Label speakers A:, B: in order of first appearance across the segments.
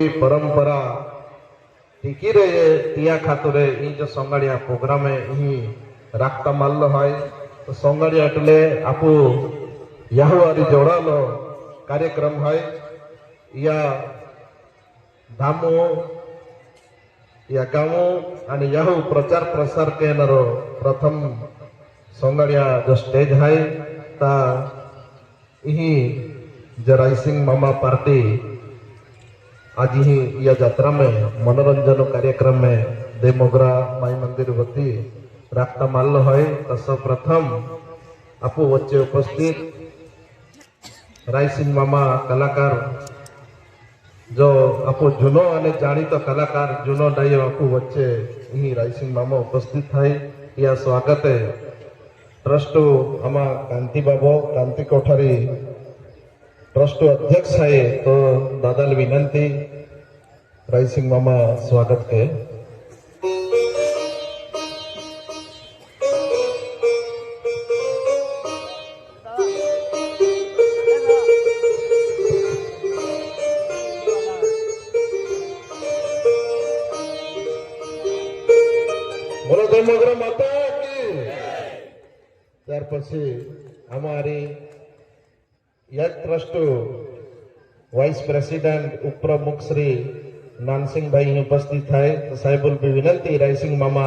A: परंपरा टिकी रहे तिया खातुरे ई जो संगाड़िया प्रोग्राम ही राखता माल्लो है तो संगाड़िया एटले आपू याहुआरी जोड़ालो कार्यक्रम है या धामो या गावो आणि याहू प्रचार प्रसार केनारो प्रथम संगाड़िया जो स्टेज है ता ही जो राइसिंग मामा पार्टी आज ही यह यात्रा में मनोरंजन कार्यक्रम में देमोगरा माई मंदिर वती राखता माल्लो है तो सर्वप्रथम आपू वच्चे उपस्थित रायसिंग मामा कलाकार जो आपू जूनो अने जाणीतो कलाकार जूनो डायो आपू वच्चे ही रायसिंग मामा उपस्थित है या स्वागत है ट्रस्ट आमा कांति बाबू कांति कोठारी ट्रस्ट अध्यक्ष है तो दादाल विनंती रायसिंग मामा स्वागत के बोलो देमोगरा माता की त्यार पछी हमारी यह ट्रस्ट वाइस प्रेसिडेंट उपप्रमुख श्री नानसिंह भाई उपस्थित है तो साहेबुल भी विनंती रायसिंग मामा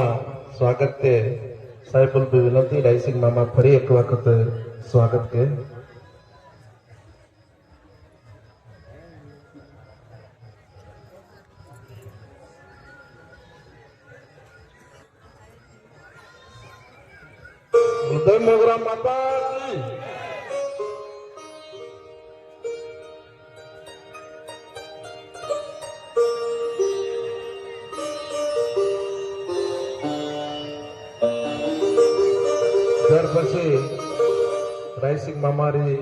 A: स्वागत के साहेबुल भी विनंती रायसिंग मामा फरी एक वक्त स्वागत के देमोगरा माता की ત્યાર પછી રાયસિંગ મામારી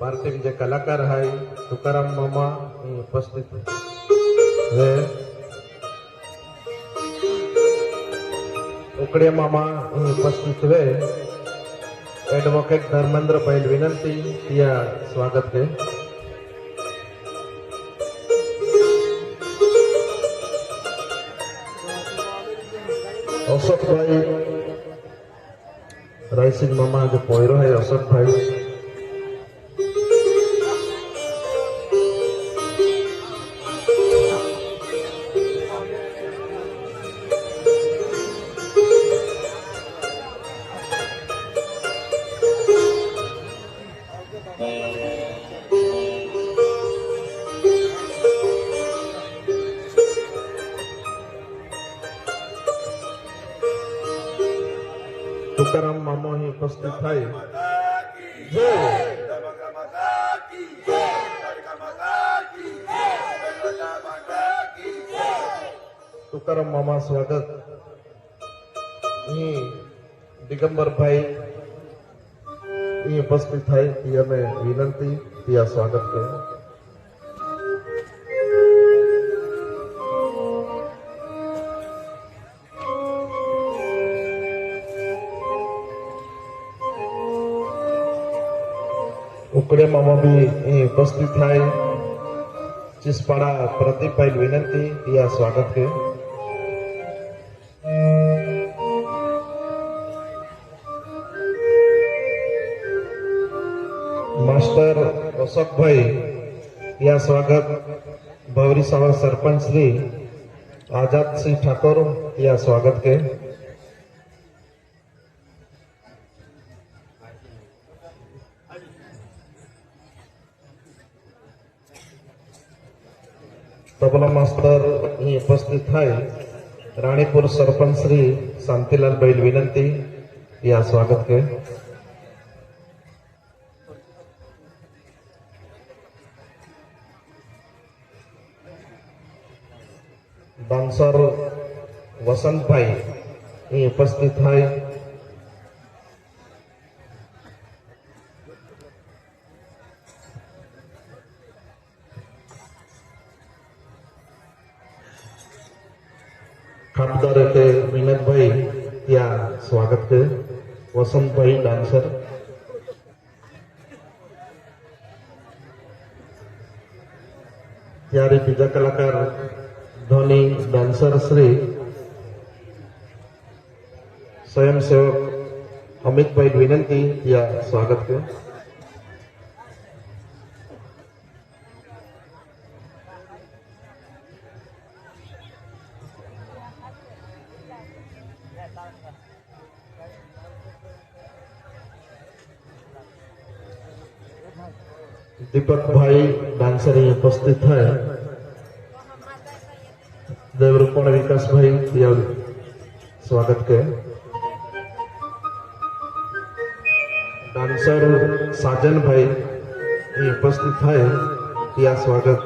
A: પાર્ટી જે કલાકાર hay તુકારામ મામા ઉપસ્થિત है उकड़िया मामा उपस्थित है एडवोकेट धर्मेंद्र भाई विनंती या स्वागत है अशोक भाई रायसिंग मामा जो पोयरो है अशोक भाई तुकाराम मामो ही उपस्थित है तुकाराम मामा स्वागत दिगंबर भाई उपस्थित है में विनंती या स्वागत के उकड़े मामा भी उपस्थित है चिसपाड़ा प्रदीप भाई विनंती या स्वागत के मास्टर अशोक भाई या स्वागत भवरी सभा सरपंच श्री आजाद सिंह ठाकुर या स्वागत के तबला मास्टर उपस्थित है रानीपुर सरपंच श्री शांतिलाल बैल विनंती या स्वागत के डांसर वसंत भाई उपस्थित है खापदार के विनोद भाई या स्वागत के वसंत भाई डांसर ત્યારે बीजा कलाकार धोनी डांसर श्री स्वयंसेवक अमित भाई विनंती या स्वागत के दीपक भाई डांसर ही उपस्थित है। देवरूपण विकास भाई या स्वागत के डांसर साजन भाई ही उपस्थित है या स्वागत।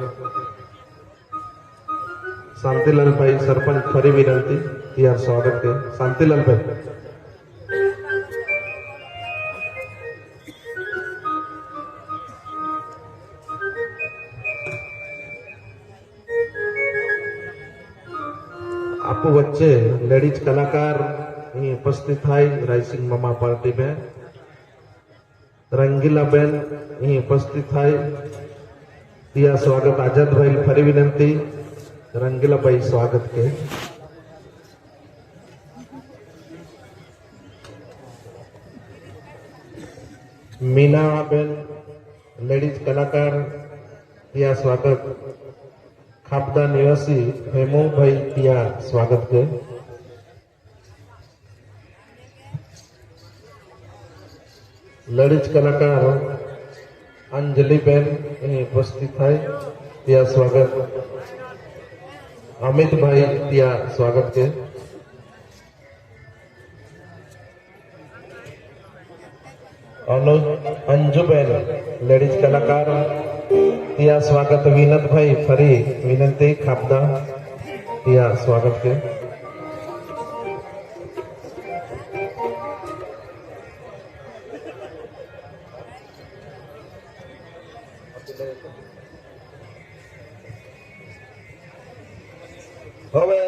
A: शांतिलाल भाई सरपंच फरी विनंती या स्वागत के शांतिलाल भाई। आपको बच्चे लेडीज कलाकार ही उपस्थित है राइसिंग मामा पार्टी में। रंगीला बेन ही उपस्थित है या स्वागत। आजाद भाई फरी विनंती रंगीला भाई स्वागत के मीना बेन लेडीज कलाकार या स्वागत। खापदा निवासी हेमू भाई या स्वागत के लेडीज कलाकार अंजलि बेन उपस्थित है या स्वागत। अमित भाई या स्वागत के अंजू बेन लेडीज कलाकार या स्वागत। विनत भाई फरी विनंती खापदा या स्वागत के
B: હવે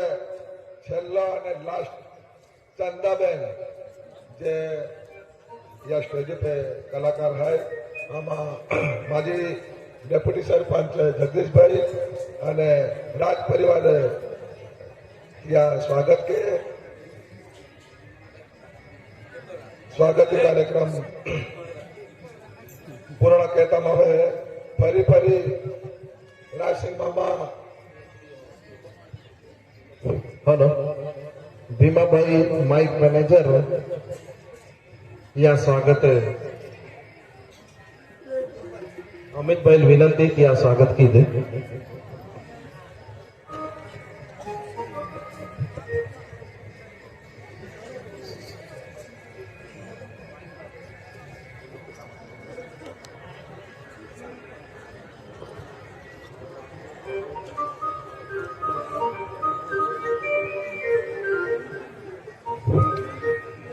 B: છેલ્લા અને લાસ્ટ ચંદાબેન જે या स्टेज पे कलाकार है आमा माजी डेप्यूटी सरपंच जगदीश भाई અને રાજ પરિવાર या स्वागत के स्वागत कार्यक्रम पूर्ण कहता हवे फरी फरी राजसिंह मामा
A: हेलो भीमा भाई माइक मैनेजर या स्वागत है। अमित भाई विनंती किया स्वागत की दे।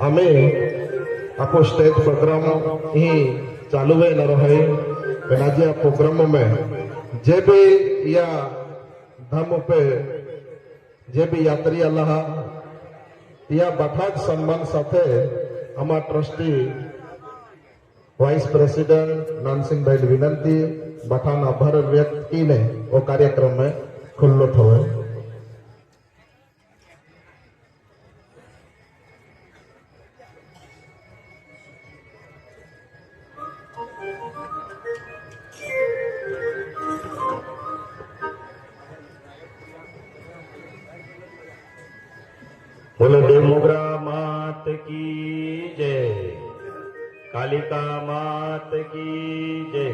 A: हमें आपको स्टेज प्रोग्राम ही चालू है न रहे आज प्रोग्राम में जे भी या धाम पे जे भी यात्री आला या बठाक सम्मान साथे हमारा ट्रस्टी वाइस प्रेसिडेंट नानसिंह भाई विनंती बठान आभार व्यक्त की ने वो कार्यक्रम में खुल्लो थवे।
C: बोलो देव मोगरा मात की जय, कालिका मात की जय,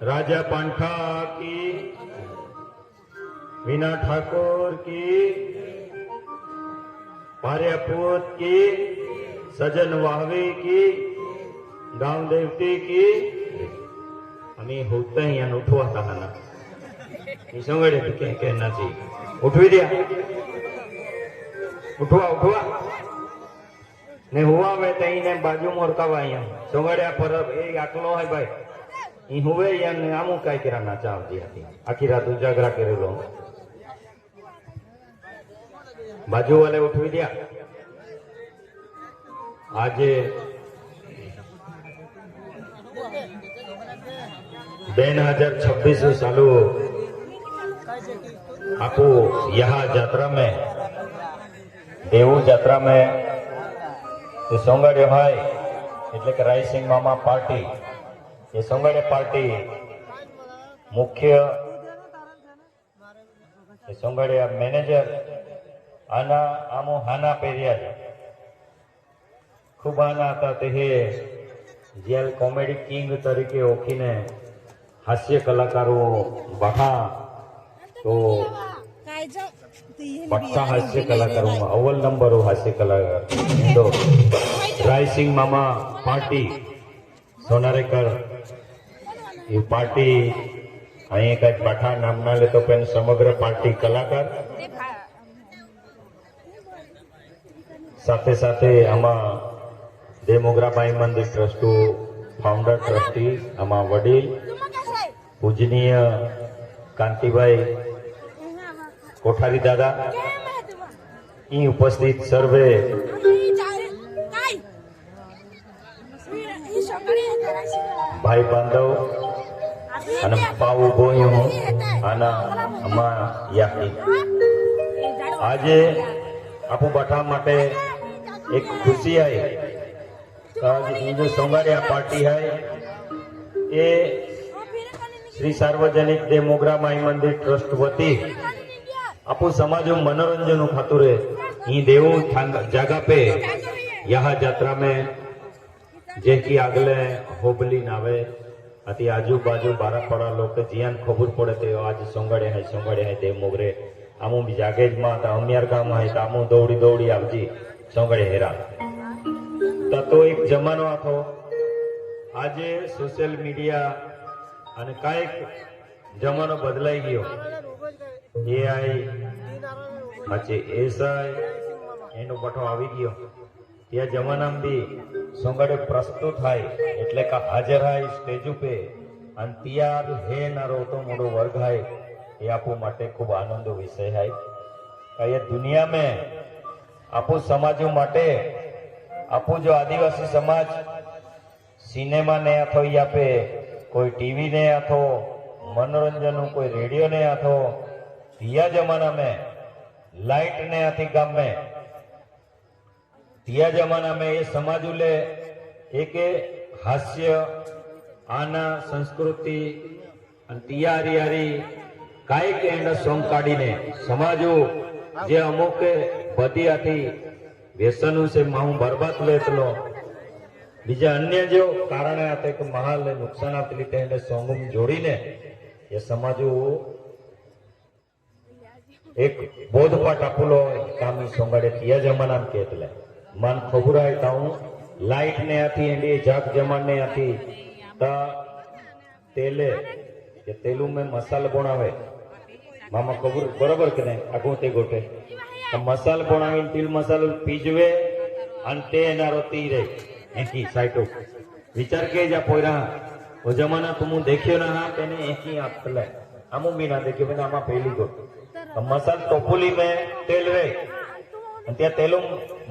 C: राजा पांठा की, वीना ठाकुर की, पार्यापूत की, सजन वाहवे की, गांव देवती की। आम्ही होता ही उठवाता हा ना संगडे कहना चाहिए उठवी दिया उठवा उठवा ने हुआ वे तई ने बाजू मोरकावा अहिया सोंगड़िया पर ए आटलो है भाई ई हुए या ने आमू काई करा ना चावती हती आखी रात उजागरा करेलो बाजू वाले उठवी दिया। आज 2026 सालू आपू यहाँ यात्रा में देवू यात्रा में ये सोंगाड़िया भाई એટલે કે રાયસિંગ મામા પાર્ટી એ સોંગાડિયા પાર્ટી મુખ્ય એ સોંગાડિયા મેનેજર આના આમો હાના પેરિયા ખૂબ આના હતા તે જેલ કોમેડી કિંગ તરીકે ઓળખીને હાસ્ય કલાકારો બહા તો પટ્ટા હાસ્ય કલાકારોમાં અવ્વલ નંબરો હાસ્ય કલાકાર તો રાયસિંગ મામા પાર્ટી સોનારેકર એ પાર્ટી અહીં કઈ બઠા નામના લેતો પણ સમગ્ર પાર્ટી કલાકાર સાથે સાથે આમાં દેમોગ્રાબાઈ મંદિર ટ્રસ્ટો ફાઉન્ડર ટ્રસ્ટી આમાં વડીલ પૂજનીય કાંતિભાઈ કોઠારી દાદા અહીં ઉપસ્થિત સર્વે ભાઈ બાંધવ અને પાઉ ગોયું આના આમાં યાકી આજે આપું બઠા માટે એક ખુશી આવી એ જો સોંગાડિયા પાર્ટી है એ શ્રી સાર્વજનિક દેમોગરા માई मंदिर ट्रस्ट वती आपू समाज मनोरंजन खातुर ही देवू जगह पे यहाँ यात्रा में जे की आगले होबली नावे अति आजू बाजू बारा पड़ा लोग जियान खबर पड़े ते आज सोंगाड़े है देव मोगरे आमू भी जागेज में अमियार गाम है तो आमू दौड़ी दौड़ी आवजी सोंगाड़े हेरा तो एक जमानो आथो आजे सोशल मीडिया અને કાંઈક જમાનો બદલાઈ ગયો એઆઈ પછી એસઆઈ એનો બઠો આવી ગયો ત્યાં જમાનામાં બી સોંગાડે પ્રસ્તુત થાય એટલે કે હાજર હોય સ્ટેજ ઉપર અને તૈયાર હે નારો તો મોટો વર્ગ હોય એ આપો માટે ખૂબ આનંદનો વિષય હોય એ દુનિયા में આપો સમાજો માટે આપો जो आदिवासी समाज सिनेमा ने अथो या पे कोई टीवी ने अथो मनोरंजन कोई रेडियो ने अथो तिया जमाना में लाइट ने अथी गाम में तिया जमाना में ये समाजू ले एक हास्य आना संस्कृति तिया हरी हरी काई के एंड सोंग काढ़ी ने समाजू जे अमुक बदी आथी व्यसनों से माहू बर्बाद लेतलो बीजा अन्य जो कारण आते कि महाल नुकसान लीधे सोंगम जोड़ीने ये समाजो एक बोधपाठ आपुलो काम सोंगाड़े तिया जमाना में केतले मन खबर है ताऊ लाइट ने आती एंडी जाग जमान ने आती ता तेले के तेलू में मसाला बनावे मामा खबर बराबर के नहीं आगो ते गोटे मसाला बनावी तिल मसालो पीजवे अन ते नारो तीरे एकी साइटो विचार के जा पोरा वो जमाना तुम देखियो ना हाँ तेने एकी आपले आमू भी ना देखियो बिना आमा पहली को मसाल टोपुली में तेल रे त्या तेलो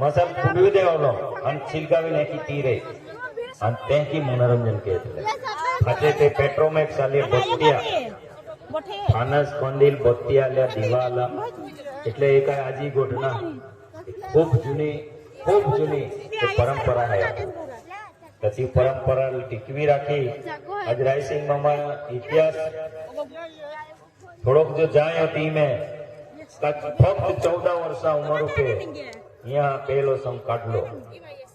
C: मसाल फुगवी दे वालो अन छिलकावी ने एकी तीरे अन ते की मनोरंजन के थे खाते ते पेट्रोमेक्स आले बत्तिया फानस कंदील बत्तिया ले दीवाला એટલે એક આજી ઘટના ખૂબ જૂની परंपरा है तथी परंपरा टीकवी राखी आज रायसिंग मामा इतिहास थोड़ोक जो जाए होती में फक्त 14 वर्ष उम्र पे यहाँ पहलो सॉन्ग काट लो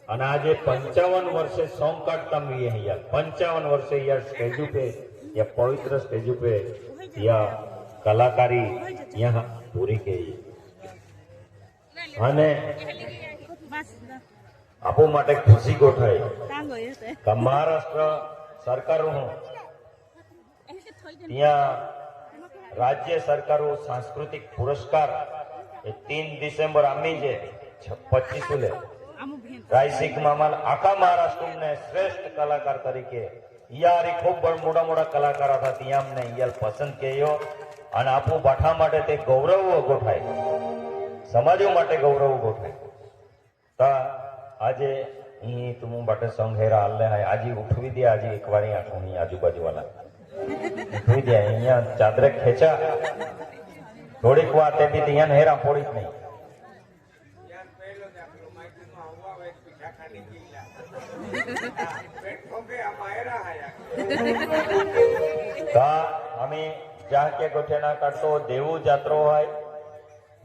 C: और आज 55 वर्षे सॉन्ग काटता मिले हैं यार 55 वर्षे यार स्टेज पे या पवित्र स्टेज पे या कलाकारी यहाँ पूरी की અને આપો માટે ખુશી ગોઠાઈ કે મહારાષ્ટ્ર સરકારો ત્યાં રાજ્ય સરકારો સાંસ્કૃતિક પુરસ્કાર 3 ડિસેમ્બર આમી છે 25 લે રાયસિંગ મામા આખા મહારાષ્ટ્રને શ્રેષ્ઠ કલાકાર તરીકે યારી ખૂબ મોટા મોટા કલાકાર હતા ત્યાં અમને યાર પસંદ કર્યો અને આપો બાઠા માટે તે ગૌરવ ગોઠાય समाजों माटे गौरव गोठे ता आजे तुम बाटे संघ हेरा हाल है आज उठवी दे आज एक बार आजू बाजू वाला જોઈ દે અહીંયા ચાદરે ખેંચા થોડીક વાર તેથી અહીંયા હેરા પોડી જ નહીં અમે જ્યાં કે ગોઠિયા ના કાઢતો દેવું જાત્રો હોય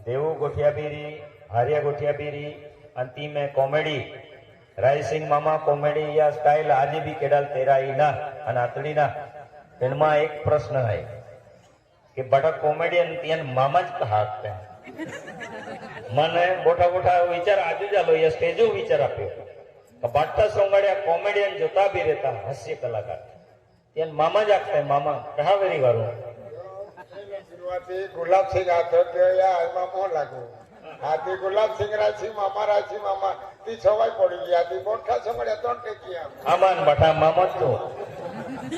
C: દેવું ગોઠિયા બીરી હારિયા ગોઠિયા બીરી અંતિમ में कॉमेडी रायसिंग मामा कॉमेडी या स्टाइल આજે બી કેડાલ તેરા ઈના અને આતડીના એમાં એક પ્રશ્ન હૈ કે બટા કોમેડિયન તિયન મામા જ કહાતે મને મોટા મોટા વિચાર આજુ ચાલો એ સ્ટેજો વિચાર આપ્યો કે બાટા સોંગડિયા કોમેડિયન જોતા બી રહેતા હાસ્ય કલાકાર તિયન મામા જ આપતે મામા કહા વેરી વારું
B: શરૂઆતી ગુલાબસિંહ હતો તે એમાં મોં લાગુ આથી ગુલાબસિંહ રાશી મામા તી છવાઈ પડી ગયા હતી મોટા સમડ્યા ત્રણ ટેકી
C: આમાન બટા મામા જ તું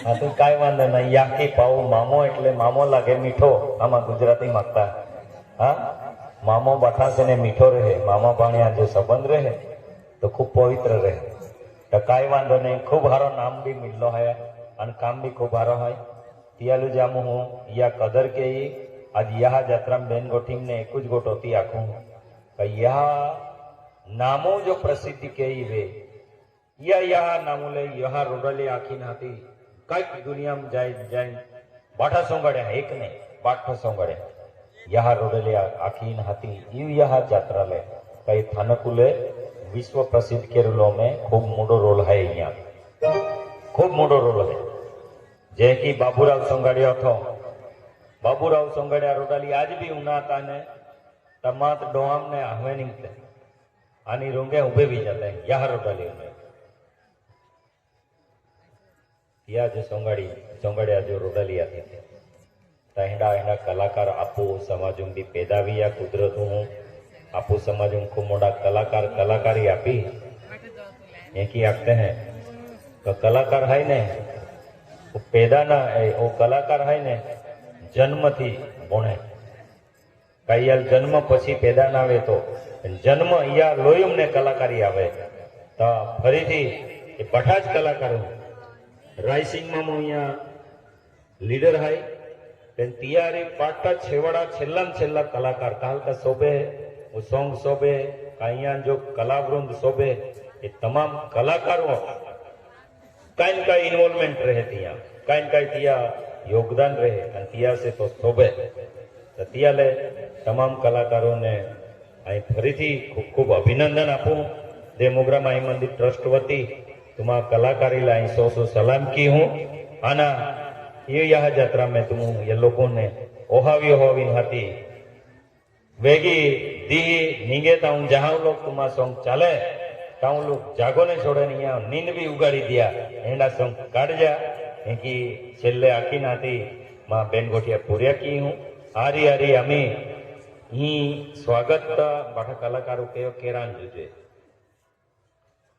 C: હા તું કાંઈ વાંધો નહીં યાકી પાઉ મામો એટલે મામો લાગે મીઠો આમાં ગુજરાતી માગતા હા મામો બઠાશે ને મીઠો રહે મામા ભાણિયા જો સંબંધ રહે તો ખૂબ પવિત્ર રહે તો કાંઈ વાંધો નહીં ખૂબ હારો નામ બી મિલલો હોય અને કામ બી ખૂબ હારો હોય तियालू जामू हूँ या कदर के ही आज यह यात्रा में बेन गोठीम ने एक गोट होती आखूं यह नामो जो प्रसिद्धि के ही वे यह नामो ले यह रोडले आखी नाती कई दुनिया में जाए जाए बाठा सोंगड़े एक ने बाठा सोंगड़े यह रोडले आखी नाती यह यात्रा ले कई थानकुले विश्व प्रसिद्ध केरलो में खूब मोटो रोल है यहाँ खूब मोटो रोल है जे की बाबूराव सोंगाड़िया थो बाबूराव सोंगाड़िया रोडाली आज भी उनाता ने तमात डोम ने हमें निकले आनी रोंगे उबे भी जाते हैं यह रोडाली में या जो सोंगाड़िया जो रोडाली आती थी तहिंडा हिंडा कलाकार आपो समाजों भी पैदा भी या कुदरत हूँ आपो समाजों को मोड़ा कलाकारी आपी एक ही आखते हैं तो कलाकार है ने पैदा ना वो कलाकार है ने जन्म थी बोणे कई जन्म पछी पैदा ना आवे तो जन्म या लोयम ने कलाकारी आवे तो फरी थी बठा ज कलाकार रायसिंग मामो अहिया लीडर है तियारी पाटा छेवाड़ा छेल्ला कलाकार काल का शोभे वो सॉन्ग शोभे अहिया जो कलावृंद शोभे ये तमाम कलाकारों कहीं का इन्वॉल्वमेंट रहे तिया कहीं तिया योगदान रहे तिया से तो शोभे तो तिया ले तमाम कलाकारों ने अँ फरी थी खूब खूब अभिनंदन आपू दे मोगरा माई मंदिर ट्रस्ट वती तुम कलाकारी लाई सौ सलाम की हूँ आना ये यह यात्रा में तुम ये लोगों ने ओहावी हाथी वेगी दी नींगे ताऊ जहाँ लोग तुम्हारा सॉन्ग चले ताऊ लोग जागो ने छोड़े नहीं नींद भी उगाड़ी दिया एंडा सॉन्ग काट जा कि छेल्ले आखी नाती मां बेन गोठिया पूरिया की हूँ आरी आरी अमी ही स्वागत बाठा कलाकारों के केरान जुजे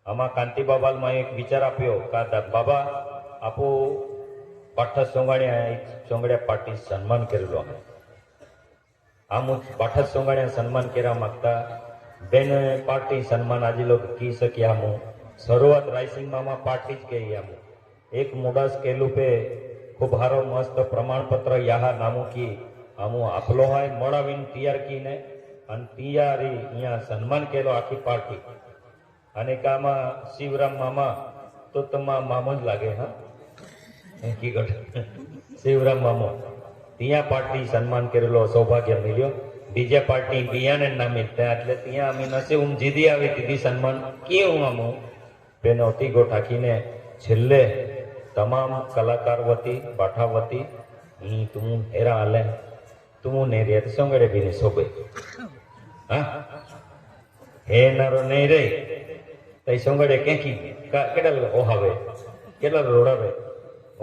C: आमा कांति बाबाल में एक विचार आप्यो का बाबा आपो बाठा सोंगाड़िया पार्टी सन्मान करेलो आम बाठा सोंगाड़िया सन्मान करा मागता बेन पार्टी सन्मान आज लोग की सके हम शुरुआत रायसिंग मामा पार्टी ज कही हम एक मोड़ा स्केलू पे खूब हारो मस्त प्रमाण पत्र यहाँ नामू की हम आपलो है मोड़ावीन तैयार की ने अन तैयारी यहाँ सन्मान केलो आखी पार्टी अने कामा शिवराम मामा तो तमा मामो ज लागे हाँ की गट शिवराम मामो तिया पार्टी सन्मान करेलो सौभाग्य मिल्यो बीजा पार्टी बियाने ना मिलता એટલે ત્યાં અમે નસે જીદી આવી દીધી સન્માન કેવું આમ બેનો તી ગોઠાકી ને છેલ્લે તમામ કલાકાર વતી બાઠા વતી ઈ તું હેરા આલે તું ને રે સંગડે બીને સોબે હા હે નરો નહીં રે તઈ સંગડે કેકી કેડલ ઓહાવે કેડલ રોડાવે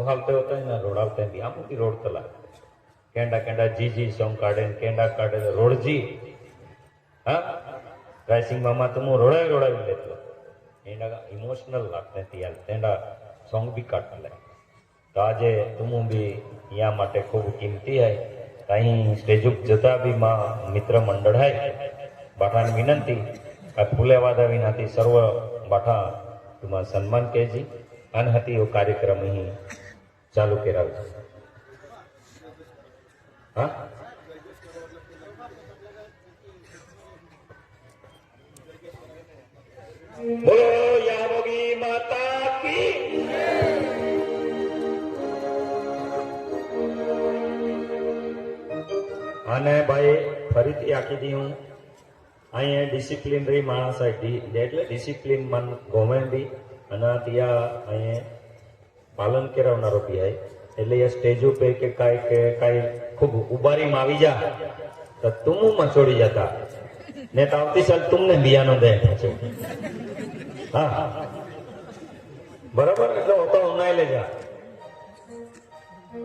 C: ઓહાવતે હોતા ના રોડાવતે બી આમુકી રોડતલા केंडा केंडा जी सॉन्ग काढ़े केंडा काढ़े रोडजी हाँ रायसिंग मामा तुम रोड़ा लेते एंडा इमोशनल लगते तियाल तेंडा सॉन्ग भी काट ले तो आजे तुम भी यहाँ माटे खूब कीमती है कहीं स्टेज जता भी माँ मित्र मंडल है बाठा विनंती फूले वादा विनाती सर्व बाठा तुम सम्मान केजी अनहती वो कार्यक्रम ही चालू करा। હા બોલો યામોગી માતા કી અને ભાઈ ફરીથી આખી દી હું અહીંયા ડિસિપ્લિન રહી માણસ એટલે ડિસિપ્લિન મન ગોમેન્ડી અને ત્યાં અહીંયા પાલન કરાવનારો બી આય એટલે એ સ્ટેજ ઉપર કે કાંઈ ખૂબ ઉબારીમાં આવી જા તો તુમુમાં છોડી જતા ને તો આવતી સાલ તુમને બિયાનો દે છે હા બરાબર એટલે હોતો ઉનાઈ લેજા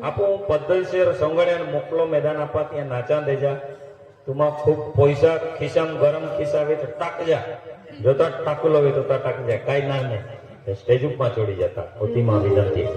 C: આપો પદ્ધતિસર સોંગડિયાને મોકલો મેદાન આપવા ત્યાં નાચા દેજા તુમાં ખૂબ પૈસા ખિસ્સામાં ગરમ ખિસ્સાવે તો ટાકજા જોતા ટાકુલો હોય તો ટાક જાય કાંઈ ના નહીં સ્ટેજ ઉપર છોડી જતા ઓતીમાં વિનંતી